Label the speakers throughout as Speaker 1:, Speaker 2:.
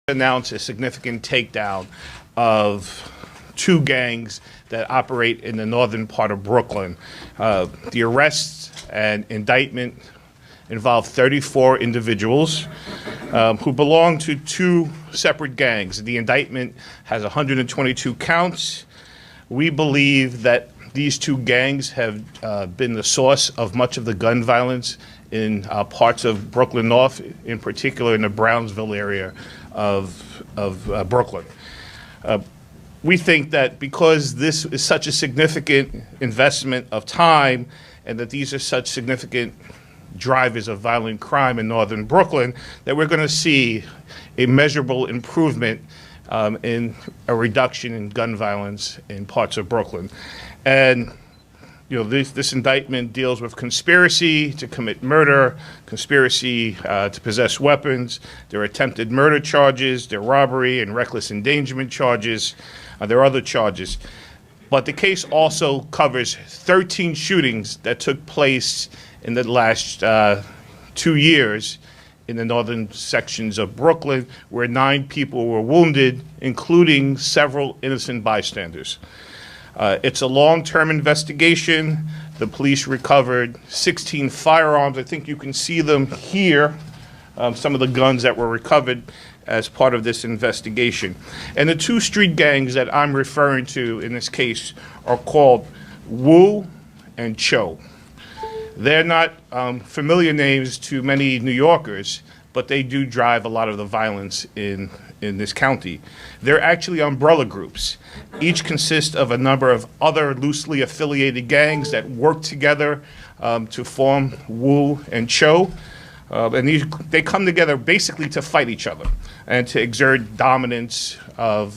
Speaker 1: Announced a significant takedown of two gangs that operate in the northern part of Brooklyn. The arrests and indictment involved 34 individuals who belong to two separate gangs. The indictment has 122 counts. We believe that these two gangs have been the source of much of the gun violence in parts of Brooklyn North, in particular in the Brownsville area of Brooklyn. We think that because this is such a significant investment of time and that these are such significant drivers of violent crime in northern Brooklyn, that we're going to see a measurable improvement in a reduction in gun violence in parts of Brooklyn. And this indictment deals with conspiracy to commit murder, conspiracy to possess weapons. There are attempted murder charges, there are robbery and reckless endangerment charges. There are other charges. But the case also covers 13 shootings that took place in the last 2 years in the northern sections of Brooklyn, where 9 people were wounded, including several innocent bystanders. It's a long-term investigation. The police recovered 16 firearms. I think you can see them here, some of the guns that were recovered as part of this investigation. And the two street gangs that I'm referring to in this case are called WOOO and CHOO. They're not familiar names to many New Yorkers, but they do drive a lot of the violence in this county. They're actually umbrella groups. Each consists of a number of other loosely affiliated gangs that work together to form WOOO and CHOO. And they come together basically to fight each other and to exert dominance of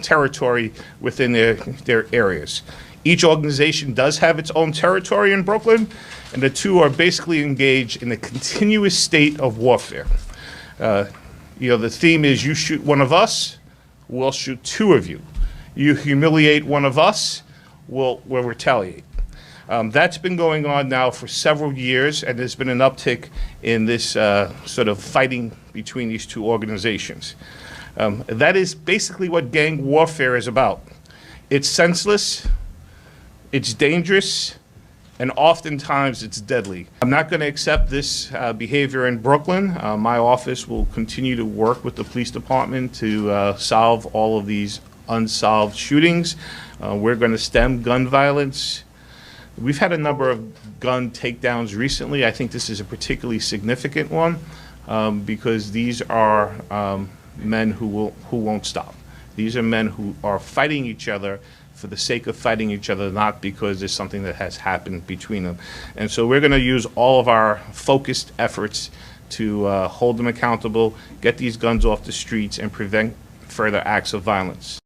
Speaker 1: territory within their areas. Each organization does have its own territory in Brooklyn, and the two are basically engaged in a continuous state of warfare. The theme is you shoot one of us, we'll shoot two of you. You humiliate one of us, we'll retaliate. That's been going on now for several years, and there's been an uptick in this sort of fighting between these two organizations. That is basically what gang warfare is about. It's senseless, it's dangerous, and oftentimes it's deadly. I'm not going to accept this behavior in Brooklyn. My office will continue to work with the police department to solve all of these unsolved shootings. We're going to stem gun violence. We've had a number of gun takedowns recently. I think this is a particularly significant one because these are men who won't stop. These are men who are fighting each other for the sake of fighting each other, not because there's something that has happened between them. And so we're going to use all of our focused efforts to hold them accountable, get these guns off the streets, and prevent further acts of violence.